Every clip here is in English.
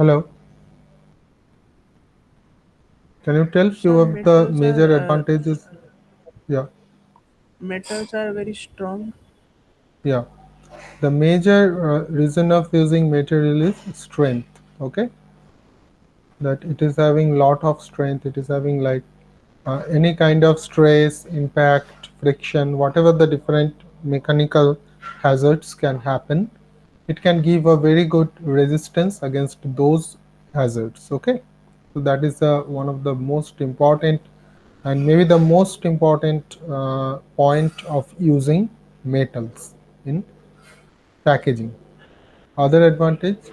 Hello, can you tell few Some of the metals are major advantages? Yeah, metals are very strong. yeah. The major reason of using material is strength. Okay, that it is having lot of strength. It is having like any kind of stress, impact, friction, whatever the different mechanical hazards can happen. It can give a very good resistance against those hazards. Okay, so that is one of the most important and maybe the most important point of using metals in packaging. Other advantage.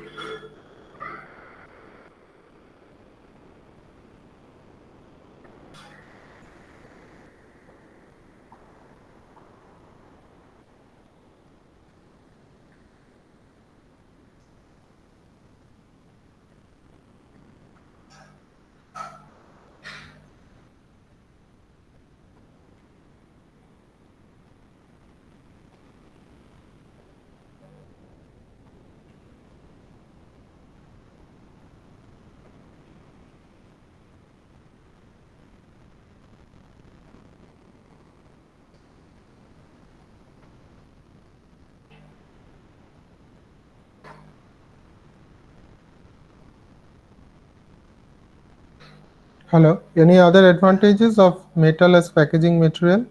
Hello. Any other advantages of metal as packaging material?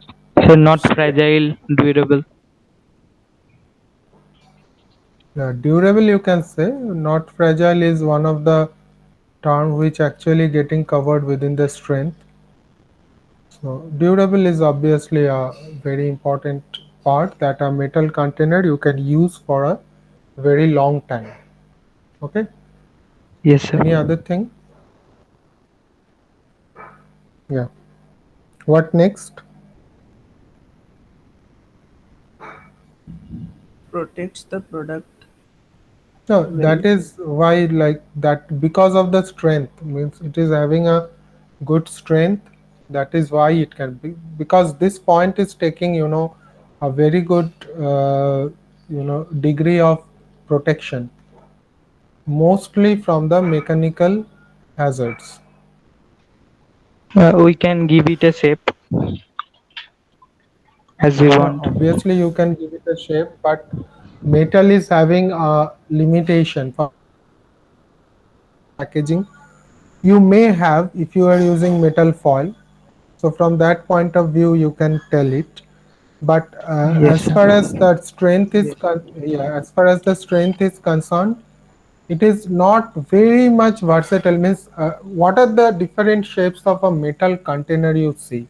So not fragile, durable. Yeah, durable you can say. Not fragile is one of the term which actually getting covered within the strength. So durable is obviously a very important part that a metal container you can use for a very long time. Okay. Yes, sir. Any other thing? Yeah. What next? Protects the product No, that well. is why like that because of the strength means it is having a good strength. That is why it can be because this point is taking a very good degree of protection mostly from the mechanical hazards. We can give it a shape as we Now, want. obviously, you can give it a shape, but metal is having a limitation for packaging. You may have if you are using metal foil. So from that point of view, you can tell it. But Yes, as sir. far as the strength is, Yes. yeah, as far as the strength is concerned, it is not very much versatile. Means, what are the different shapes of a metal container you see?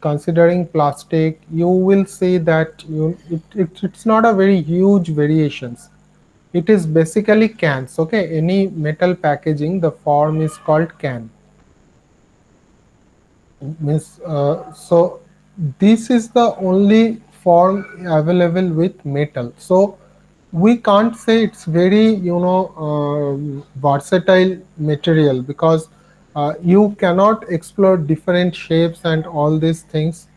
Considering plastic, you will see that it's not a very huge variations. It is basically cans. Okay, any metal packaging, the form is called can. Means so this is the only form available with metal. So we can't say it's very versatile material because you cannot explore different shapes and all these things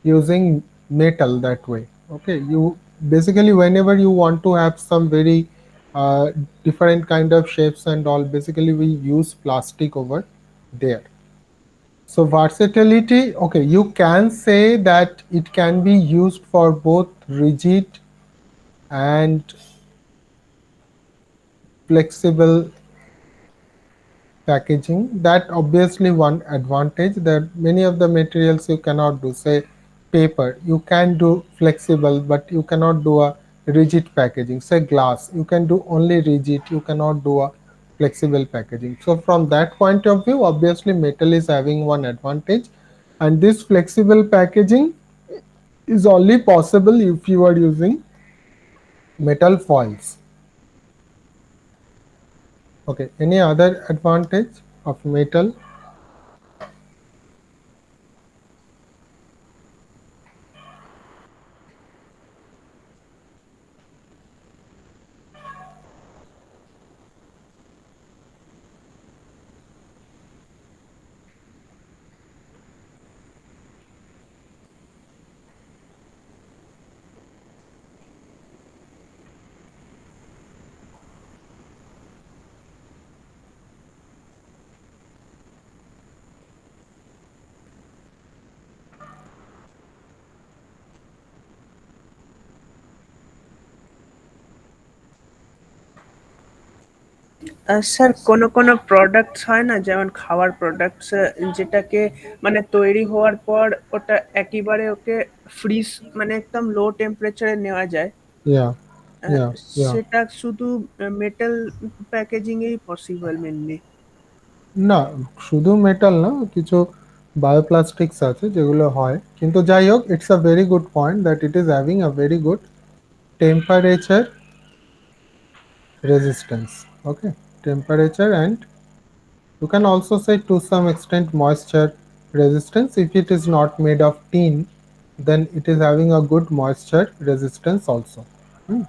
using metal that way. Okay, you basically whenever you want to have some very uh, different kind of shapes and all, basically we use plastic over there. So versatility, okay, you can say that it can be used for both rigid and flexible packaging. That obviously one advantage that many of the materials you cannot do. Say paper, you can do flexible, but you cannot do a rigid packaging. Say glass, you can do only rigid, you cannot do a flexible packaging. So from that point of view, obviously metal is having one advantage, and this flexible packaging is only possible if you are using metal foils. Okay, any other advantage of metal? Sir কোনো কোনো products হয় না, যেমন খাবার products, যেটাকে মানে তৈরি হওয়ার পর ওটা একেবারে ওকে ফ্রিজ মানে একদম লো টেম্পারেচারে নেওয়া যায়। Yeah, আহ, yeah, yeah. সেটা শুধু মেটাল প্যাকেজিং এই পসিবল মেনলি। না, শুধু মেটাল না, কিছু বায়োপ্লাস্টিক্স আছে যেগুলো হয়, কিন্তু যাই হোক, it's a very good point that it is having a very good temperature resistance. Okay, temperature, and you can also say to some extent moisture resistance. If it is not made of tin, then it is having a good moisture resistance also. Hmm.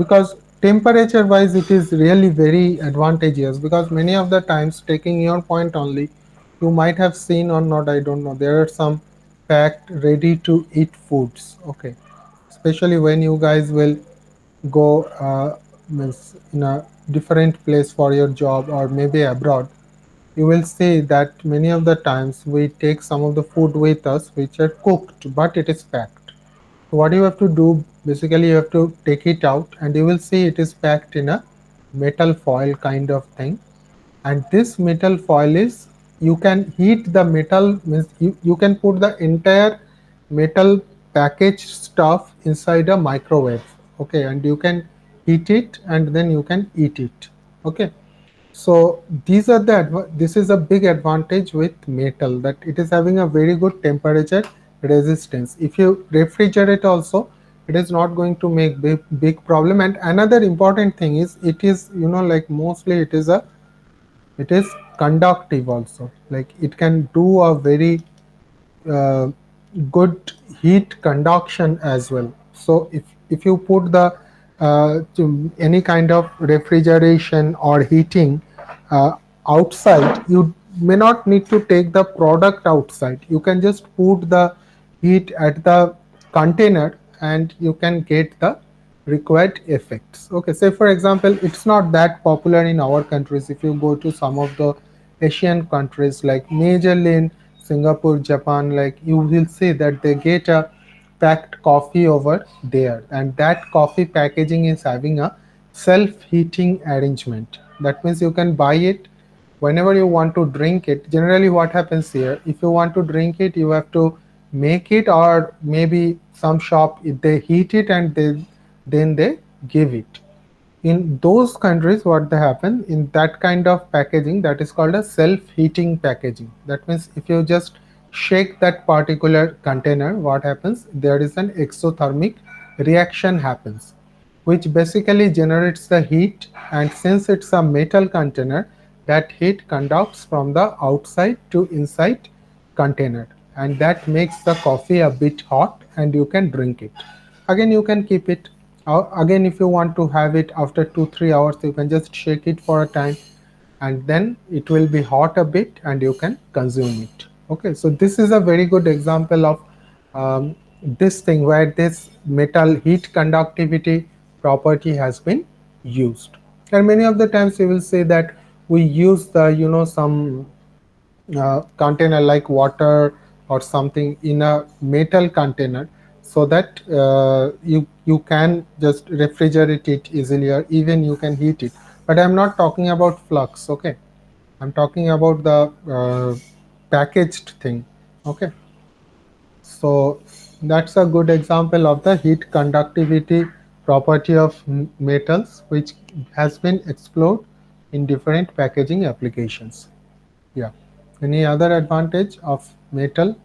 Because temperature wise it is really very advantageous, because many of the times, taking your point only, you might have seen or not, I don't know, there are some packed ready to eat foods. Okay, especially when you guys will go means in a different place for your job or maybe abroad, you will see that many of the times we take some of the food with us which are cooked but it is packed. So what you have to do, basically you have to take it out and you will see it is packed in a metal foil kind of thing. And this metal foil is, you can heat the metal, means you can put the entire metal package stuff inside a microwave. Okay, and you can heat it and then you can eat it. Okay, so these are this is a big advantage with metal, that it is having a very good temperature resistance. If you refrigerate also, it is not going to make big problem. And another important thing is, it is, like mostly it is conductive also, like it can do a very uh, good heat conduction as well. So if you put the any kind of refrigeration or heating uh, outside, you may not need to take the product outside. You can just put the heat at the container and you can get the required effects. Okay, say for example, it's not that popular in our countries. If you go to some of the Asian countries, like majorly in Singapore, Japan, like you will see that they get a packed coffee over there, and that coffee packaging is having a self-heating arrangement. That means you can buy it whenever you want to drink it. Generally what happens here, if you want to drink it, you have to make it, or maybe some shop, if they heat it and then they give it. In those countries, what they happen in that kind of packaging, that is called a self-heating packaging. That means if you just shake that particular container, what happens, there is an exothermic reaction happens, which basically generates the heat. And since it's a metal container, that heat conducts from the outside to inside container, and that makes the coffee a bit hot and you can drink it. Again, you can keep it. Again, if you want to have it after 2 3 hours, you can just shake it for a time, and then it will be hot a bit and you can consume it. Okay, so this is a very good example of this thing where this metal heat conductivity property has been used. And many of the times you will say that we use the, some container like water or something in a metal container, so that you can just refrigerate it easily, or even you can heat it. But I'm not talking about flux. Okay, I'm talking about the packaged thing. Okay, so that's a good example of the heat conductivity property of metals, which has been explored in different packaging applications. Yeah. Any other advantage of metal?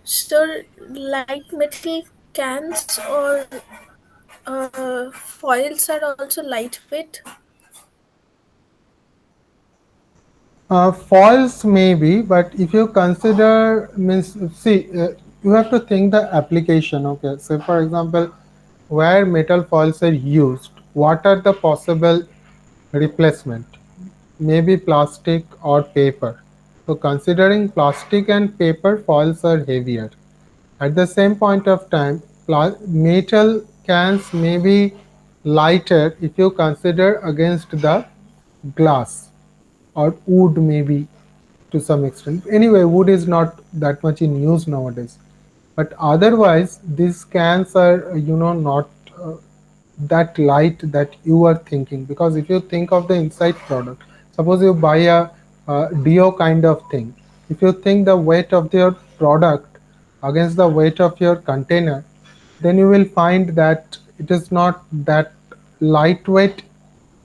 So, like metal cans or foils are also lightweight. Foils maybe, but if you consider, means, see, you have to think the application. Okay, so for example, where metal foils are used, what are the possible replacement? Maybe plastic or paper. So considering plastic and paper, foils are heavier. At the same point of time, metal cans may be lighter if you consider against the glass or wood maybe. to some extent. Anyway, wood is not that much in use nowadays. But otherwise, these cans are, not uh, that light that you are thinking. Because if you think of the inside product, suppose you buy a Dio kind of thing, if you think the weight of your product against the weight of your container, then you will find that it is not that lightweight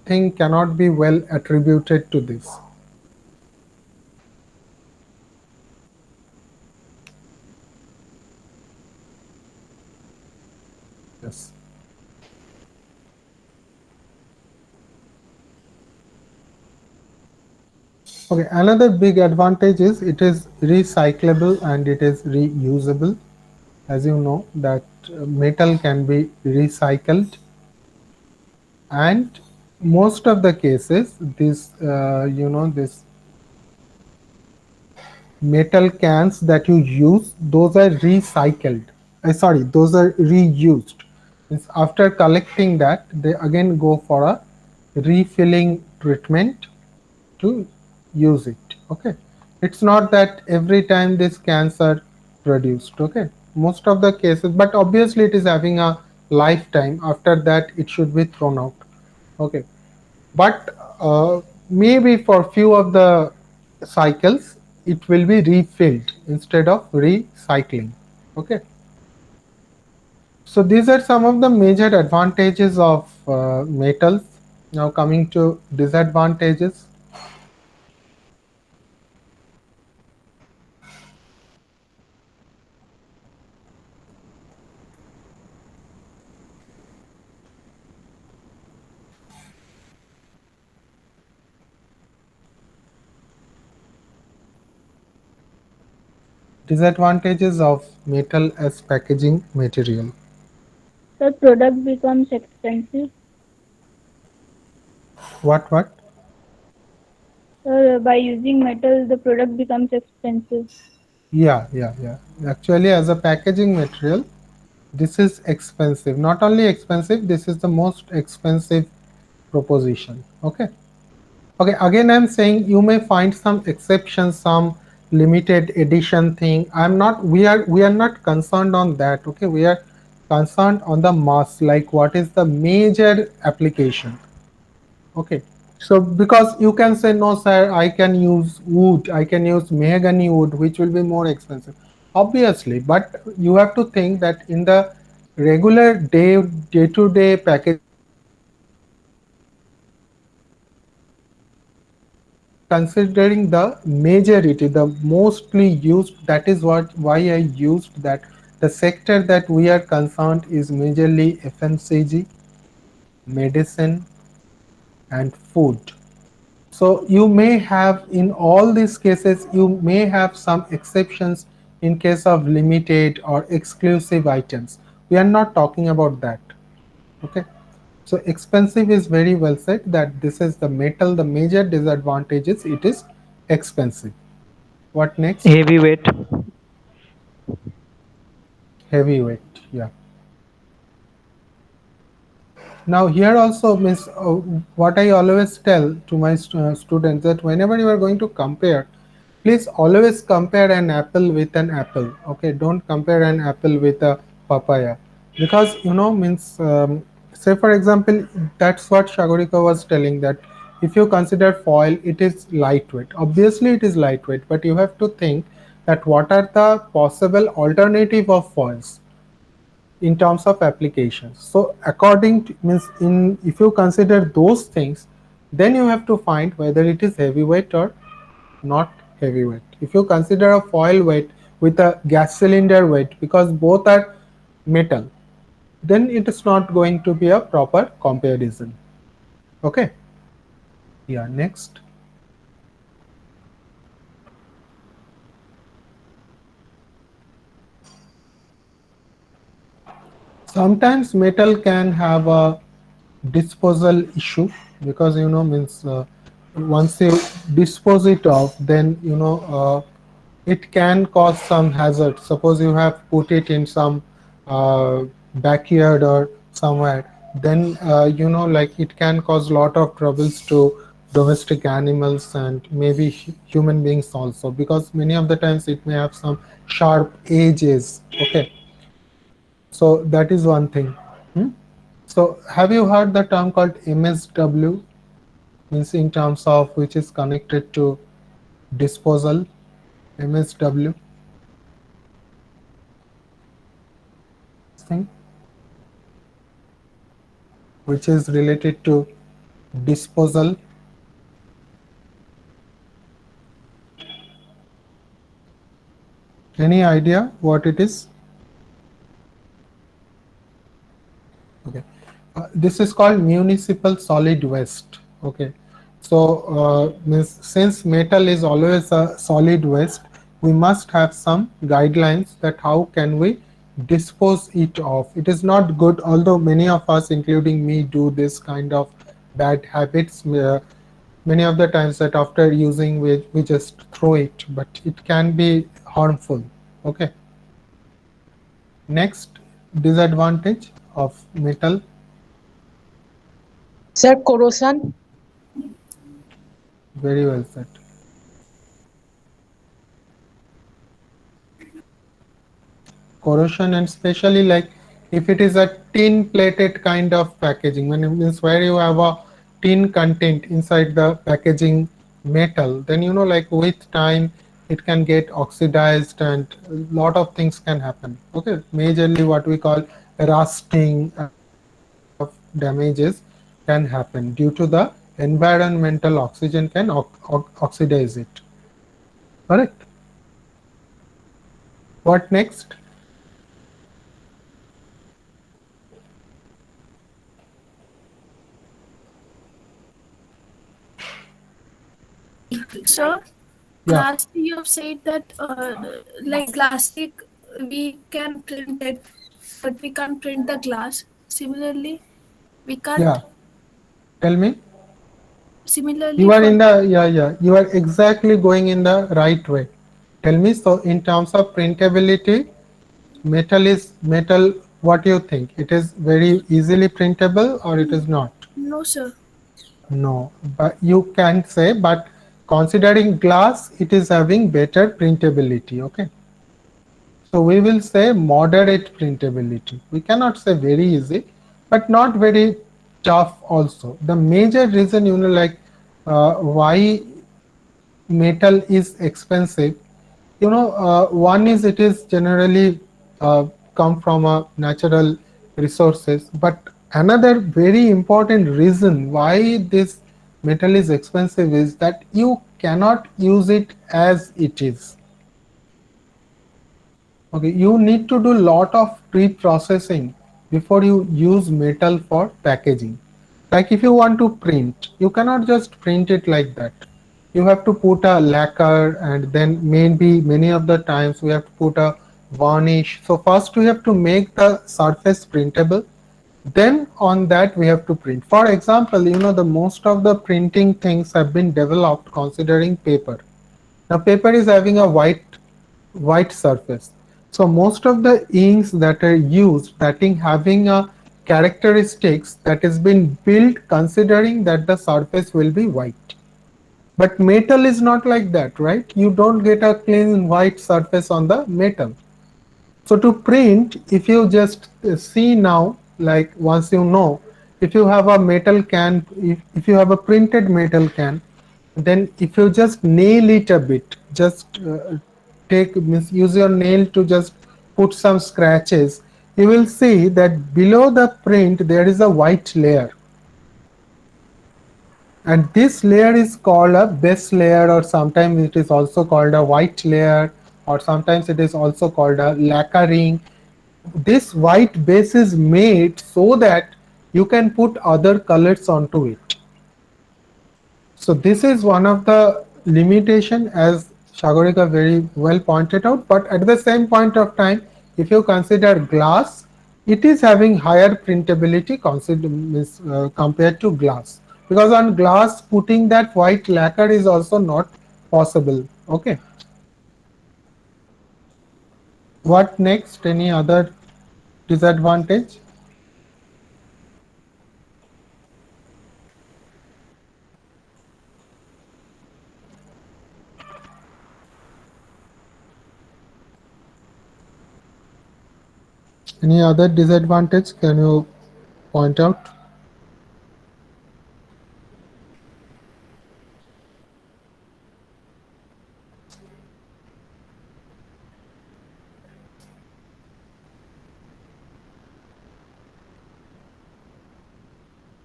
thing cannot be well attributed to this. Yes. Okay, another big advantage is it is recyclable and it is reusable. As you know that metal can be recycled, and most of the cases this this metal cans that you use, those are recycled. Sorry, those are reused. Means after collecting that, they again go for a refilling treatment to use it. Okay, it's not that every time these cans are produced. Okay, most of the cases, but obviously it is having a lifetime. After that, it should be thrown out. Okay, but maybe for few of the cycles it will be refilled instead of recycling. Okay, so these are some of the major advantages of metals. Now coming to disadvantages. Disadvantages of metal as packaging material. The product becomes expensive. What? By using metal, the product becomes expensive. Yeah. Actually, as a packaging material, this is expensive. Not only expensive, this is the most expensive proposition. Okay. Okay, again I'm saying you may find some exceptions, some limited edition thing. We are not concerned on that. Okay, we are concerned on the mass, like what is the major application. Okay, so because you can say no sir, I can use wood, I can use mahogany wood, which will be more expensive, obviously, but you have to think that in the regular day to day packaging material, considering the majority, the mostly used, that is what why I used that the sector that we are concerned is majorly FMCG, medicine, and food. So you may have, in all these cases, you may have some exceptions in case of limited or exclusive items. We are not talking about that. Okay. So expensive is very well said, that this is the metal. The major disadvantage is it is expensive. What next? Heavyweight. Heavyweight. Yeah. Now here also means what I always tell to my students, that whenever you are going to compare, please always compare an apple with an apple. Okay, don't compare an apple with a papaya, because means say for example, that's what Shagorika was telling, that if you consider foil, it is lightweight. Obviously it is lightweight, but you have to think that what are the possible alternative of foils in terms of applications. So according to, means in, if you consider those things, then you have to find whether it is heavyweight or not heavyweight. If you consider a foil weight with a gas cylinder weight, because both are metal, then it is not going to be a proper comparison. Okay. Yeah, next. Sometimes metal can have a disposal issue, because means once you dispose it off, then it can cause some hazard. Suppose you have put it in some backyard or somewhere, then like it can cause lot of troubles to domestic animals and maybe human beings also, because many of the times it may have some sharp edges. Okay, so that is one thing. Hmm? So have you heard the term called MSW, means in terms of which is connected to disposal? MSW thing which is related to disposal. Any idea what it is? Okay, this is called municipal solid waste. Okay, so means since metal is always a solid waste, we must have some guidelines that how can we dispose it of. It is not good, although many of us, including me, do this kind of bad habits. Many of the times that after using we just throw it, but it can be harmful. Okay, next disadvantage of metal. Sir, corrosion. Very well said. Corrosion, and especially like if it is a tin plated kind of packaging, when it means where you have a tin content inside the packaging metal, then like with time it can get oxidized and a lot of things can happen. Okay, majorly what we call rusting and lot of damages can happen due to the environmental oxygen can oxidize it. Correct. What next? Sir, Yeah, lastly you have said that like plastic we can print it, but we can't print the glass. Similarly, we can't. yeah. Tell me. Similarly You are for in the, yeah, you are exactly going in the right way. Tell me, so in terms of printability, metal, what do you think? It is very easily printable or it is not? no, sir. No, but you can say, but considering glass, it is having better printability. Okay. So we will say moderate printability. We cannot say very easy, but not very tough also. The major reason, like why metal is expensive, one is it is generally come from a natural resources, but another very important reason why this metal is expensive is that you cannot use it as it is. Okay, you need to do lot of pre-processing before you use metal for packaging. Like if you want to print, you cannot just print it like that. You have to put a lacquer, and then maybe many of the times we have to put a varnish. So first we have to make the surface printable. Then on that we have to print. For example, the most of the printing things have been developed considering paper. Now paper is having a white surface. So most of the inks that are used, that in having a characteristics that has been built considering that the surface will be white. But metal is not like that, right? You don't get a clean white surface on the metal. So to print, if you just see now, like once if you have a metal can, if you have a printed metal can, then if you just nail it a bit, just use your nail to just put some scratches, you will see that below the print there is a white layer, and this layer is called a base layer, or sometimes it is also called a white layer, or sometimes it is also called a lacquering. This white base is made so that you can put other colors onto it. So this is one of the limitation, as Shagorika very well pointed out. But at the same point of time, if you consider glass, it is having higher printability compared to glass, because on glass putting that white lacquer is also not possible. Okay. What next? Any other disadvantage? Any other disadvantage can you point out?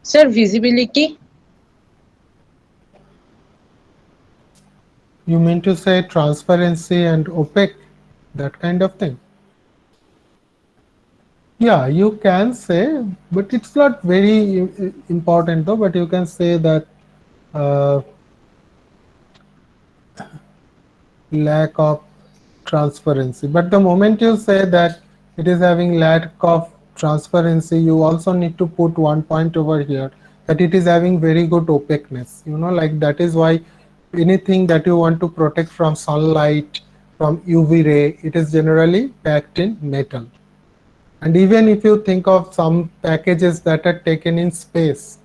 Sir, visibility? You mean to say transparency and opaque, that kind of thing? Yeah, you can say, but it's not very important though. But you can say that uh, lack of transparency. But the moment you say that it is having lack of transparency, you also need to put one point over here that it is having very good opaqueness. You know, like that is why anything that you want to protect from sunlight, from UV ray, it is generally packed in metal. And even if you think of some packages that are taken in space,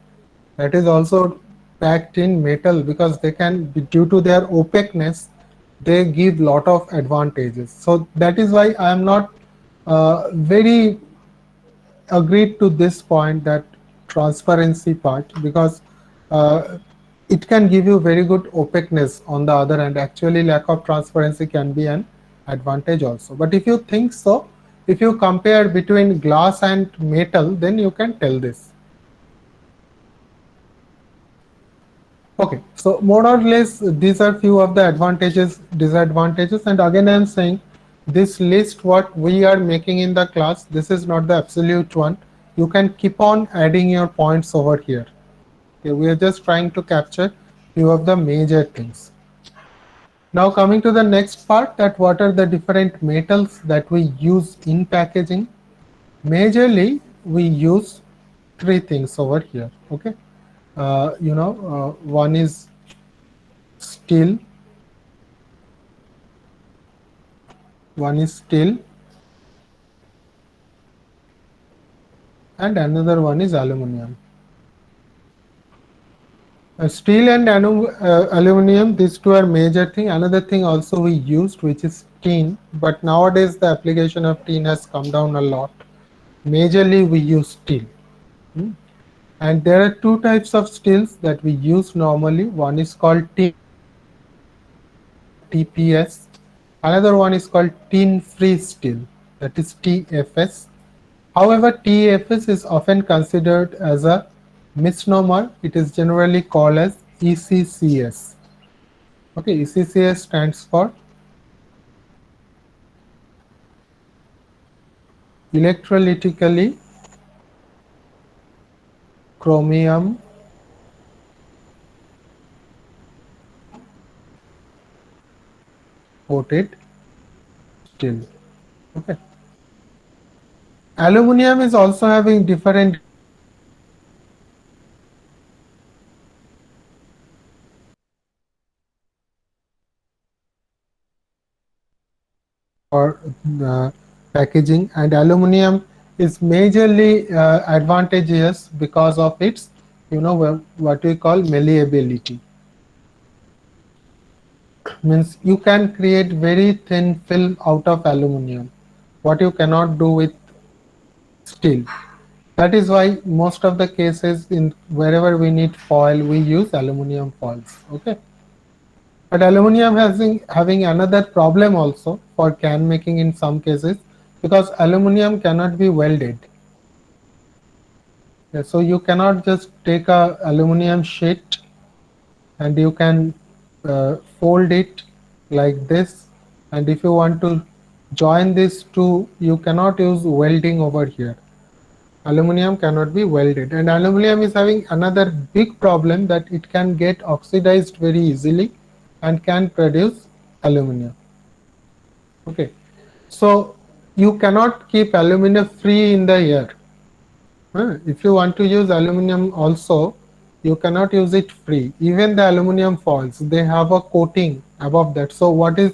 that is also packed in metal because they can, due to their opaqueness, they give lot of advantages. So that is why I am not very agreed to this point, that transparency part, because uh, it can give you very good opaqueness on the other hand. Actually, lack of transparency can be an advantage also. But if you think so, if you compare between glass and metal, then you can tell this. Okay, so more or less these are few of the advantages, disadvantages, and again I am saying this list what we are making in the class, this is not the absolute one. You can keep on adding your points over here. Okay, we are just trying to capture few of the major things. Now coming to the next part, that what are the different metals that we use in packaging. Majorly we use three things over here. Okay, one is steel, and another one is aluminum. Steel and aluminum, these two are major thing. Another thing also we used, which is tin, but nowadays the application of tin has come down a lot. Majorly we use steel. And there are two types of steels that we use normally. One is called TPS. Another one is called tin free steel, that is TFS. However, TFS is often considered as a misnomer. It is generally called as ECCS. Okay, ECCS stands for electrolytically chromium coated steel. Okay. Aluminum is also having different or packaging, and aluminum is majorly advantageous because of its, what we call malleability. Means you can create very thin film out of aluminum, what you cannot do with steel. That is why most of the cases in wherever we need foil, we use aluminum foils. Okay. But aluminum has having another problem also for can making in some cases, because aluminum cannot be welded. Yeah, so you cannot just take a aluminum sheet and you can fold it like this, and if you want to join these two, you cannot use welding over here. Aluminum cannot be welded, and aluminum is having another big problem, that it can get oxidized very easily and can produce aluminum. Okay, so you cannot keep aluminum free in the air. If you want to use aluminum also, you cannot use it free. Even the aluminum foils, they have a coating above that. So what is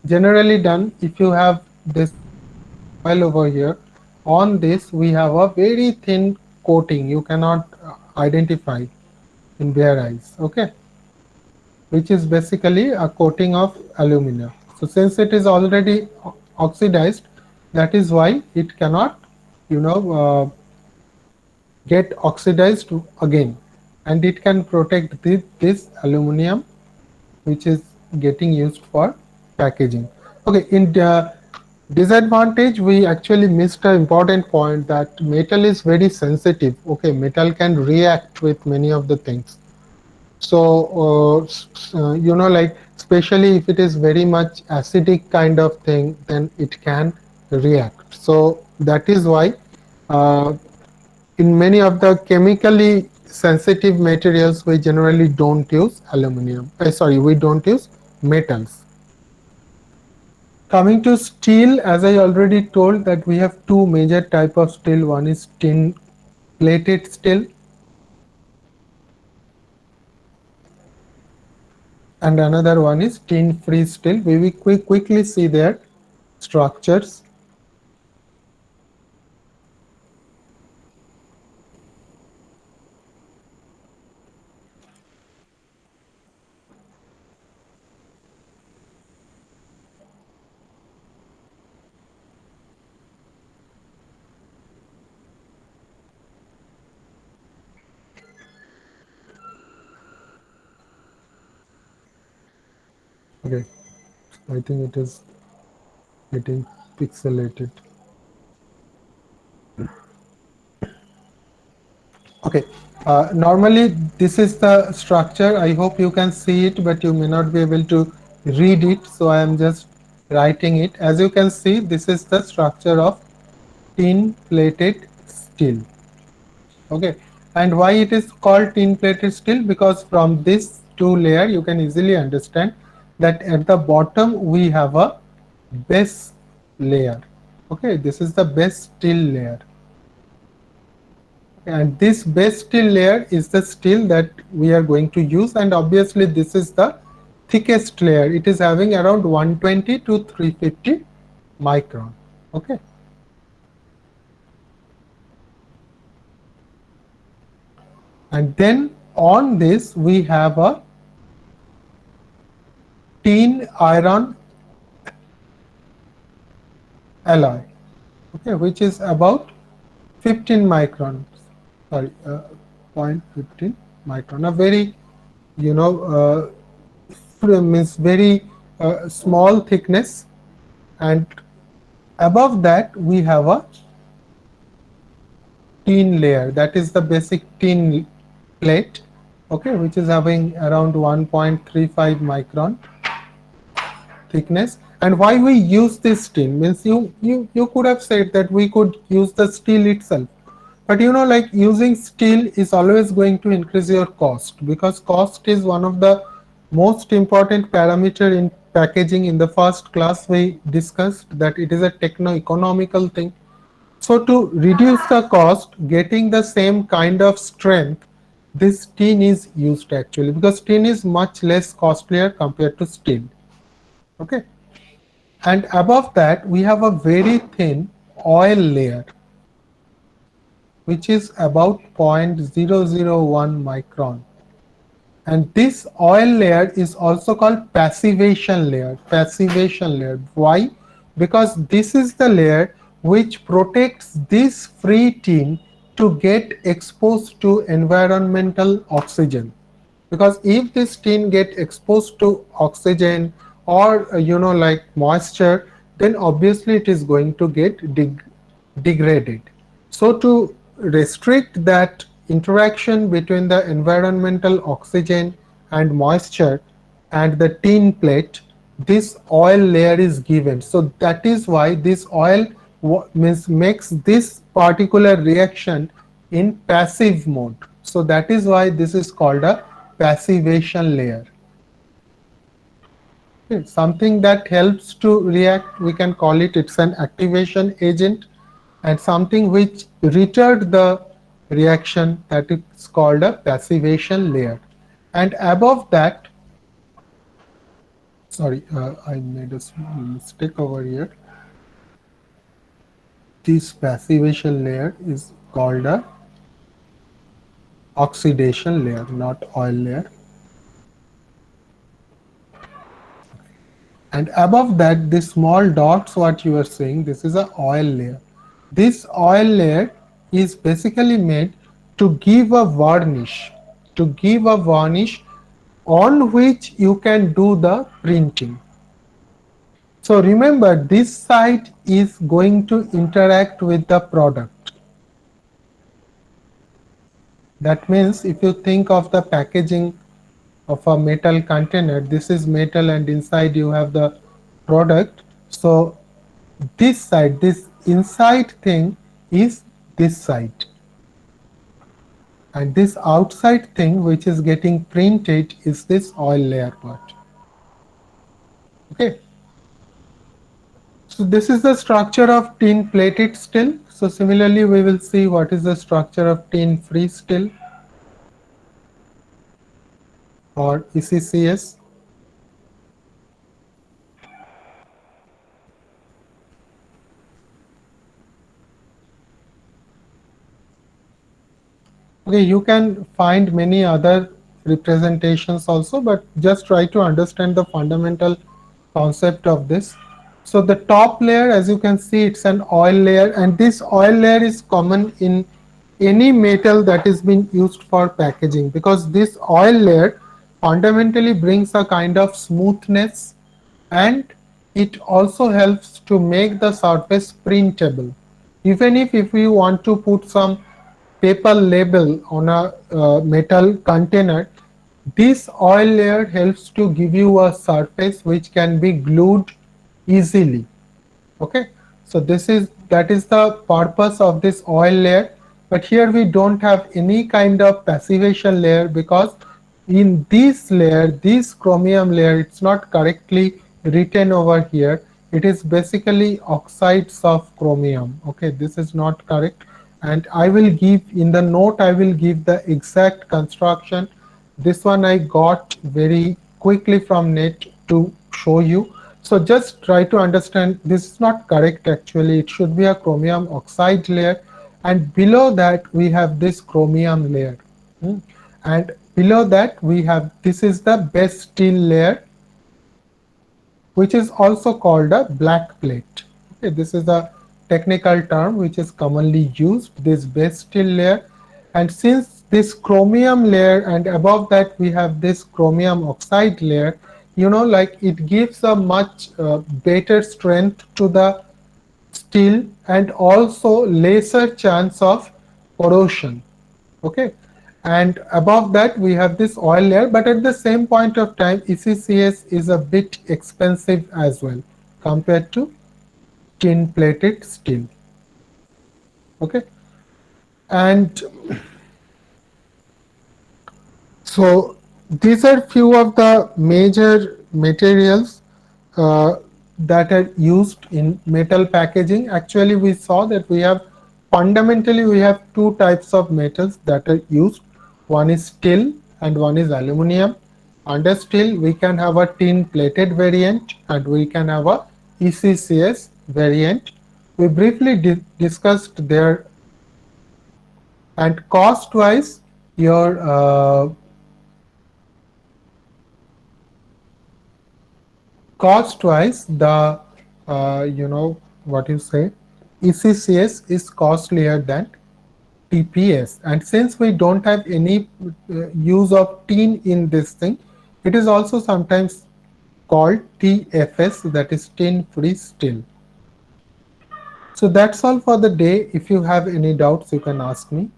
generally done, if you have this foil over here, on this we have a very thin coating, you cannot identify in bare eyes. Okay, which is basically a coating of aluminum. So since it is already oxidized, that is why it cannot get oxidized again, and it can protect this aluminum which is getting used for packaging. Okay, in the disadvantage, we actually missed an important point that metal is very sensitive. Okay, metal can react with many of the things. So, like especially if it is very much acidic kind of thing, then it can react. So that is why uh, in many of the chemically sensitive materials, we generally don't use aluminum. Sorry, we don't use metals. Coming to steel, as I already told that we have two major type of steel. One is tin plated steel and another one is tin free steel. We will quickly see their structures. Okay, I think it is getting pixelated. Okay, normally this is the structure. I hope you can see it, but you may not be able to read it. So I am just writing it. As you can see, this is the structure of tin plated steel. Okay, and why it is called tin plated steel? Because from this two layer, you can easily understand that at the bottom we have a base layer. Okay, this is the base steel layer, and this base steel layer is the steel that we are going to use, and obviously this is the thickest layer. It is having around 120 to 350 micron. Okay, and then on this we have a tin iron alloy, okay, which is about 15 microns, sorry, 0.15 micron, a very, means very small thickness, and above that we have a tin layer, that is the basic tin plate, okay, which is having around 1.35 micron thickness. And why we use this tin means you could have said that we could use the steel itself, but like using steel is always going to increase your cost, because cost is one of the most important parameter in packaging. In the first class we discussed that it is a techno economical thing. So to reduce the cost, getting the same kind of strength, this tin is used actually, because tin is much less costlier compared to steel. Okay, and above that we have a very thin oil layer which is about 0.001 micron, and this oil layer is also called passivation layer. Passivation layer, why? Because this is the layer which protects this free tin to get exposed to environmental oxygen. Because if this tin get exposed to oxygen or like moisture, then obviously it is going to get degraded. So to restrict that interaction between the environmental oxygen and moisture and the tin plate, this oil layer is given. So that is why this oil makes this particular reaction in passive mode. So that is why this is called a passivation layer. Okay, something that helps to react, we can call it, it's an activation agent, and something which retard the reaction, that is called a passivation layer. And above that, sorry, I made a small mistake over here. This passivation layer is called a oxidation layer, not oil layer. And above that, this small dots what you are seeing, this is a oil layer. this oil layer is basically made to give a varnish, to give a varnish on which you can do the printing. So remember, this side is going to interact with the product. That means if you think of the packaging of a metal container, this is metal and inside you have the product. So this side, this inside thing is this side, and this outside thing which is getting printed is this oil layer part. Okay. So this is the structure of tin plated still. So similarly, we will see what is the structure of tin free still or ECCS. Okay, you can find many other representations also, but just try to understand the fundamental concept of this. So the top layer, as you can see, it's an oil layer, and this oil layer is common in any metal that is being used for packaging, because this oil layer fundamentally brings a kind of smoothness, and it also helps to make the surface printable. Even if you want to put some paper label on a metal container, this oil layer helps to give you a surface which can be glued easily. Okay, so that is the purpose of this oil layer. But here we don't have any kind of passivation layer, because in this layer, this chromium layer, it's not correctly written over here. It is basically oxides of chromium. Okay, this is not correct, and I will give in the note, I will give the exact construction. This one I got very quickly from net to show you. So just try to understand, this is not correct actually. It should be a chromium oxide layer, and below that we have this chromium layer. Hmm. And below that we have, this is the base steel layer, which is also called a black plate. Okay, this is a technical term which is commonly used, this base steel layer. And since this chromium layer, and above that we have this chromium oxide layer, you know, like it gives a much better strength to the steel, and also lesser chance of corrosion. Okay, and above that we have this oil layer, but at the same point of time ECCS is a bit expensive as well compared to tin plated steel. Okay, and so these are few of the major materials uh, that are used in metal packaging. Actually, we saw that we have, fundamentally we have two types of metals that are used. One is steel and one is aluminum. Under steel, we can have a tin plated variant and we can have a ECCS variant. We briefly discussed there, and cost wise, your cost wise, the you know what you say, ECCS is costlier than TPS. And since we don't have any use of tin in this thing, it is also sometimes called TFS, that is tin free steel. So that's all for the day. If you have any doubts, you can ask me.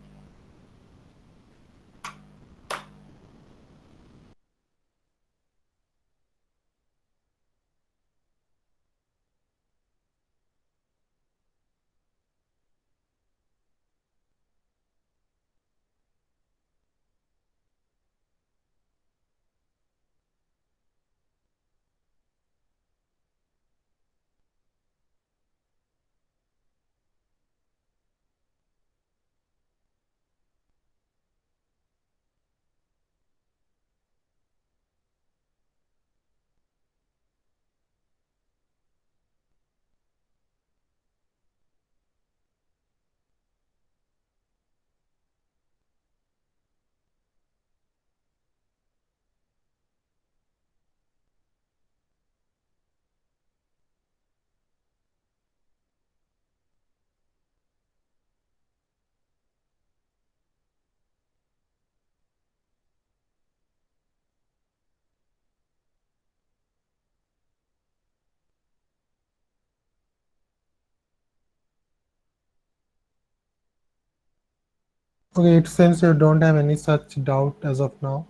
Okay, it seems you don't have any such doubt as of now.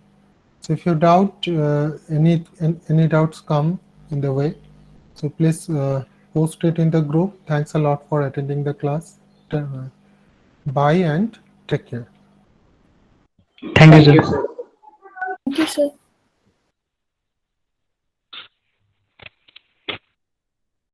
So if you doubt any doubts come in the way, so please post it in the group. Thanks a lot for attending the class. Bye and take care. Thank you, sir. Thank you, sir.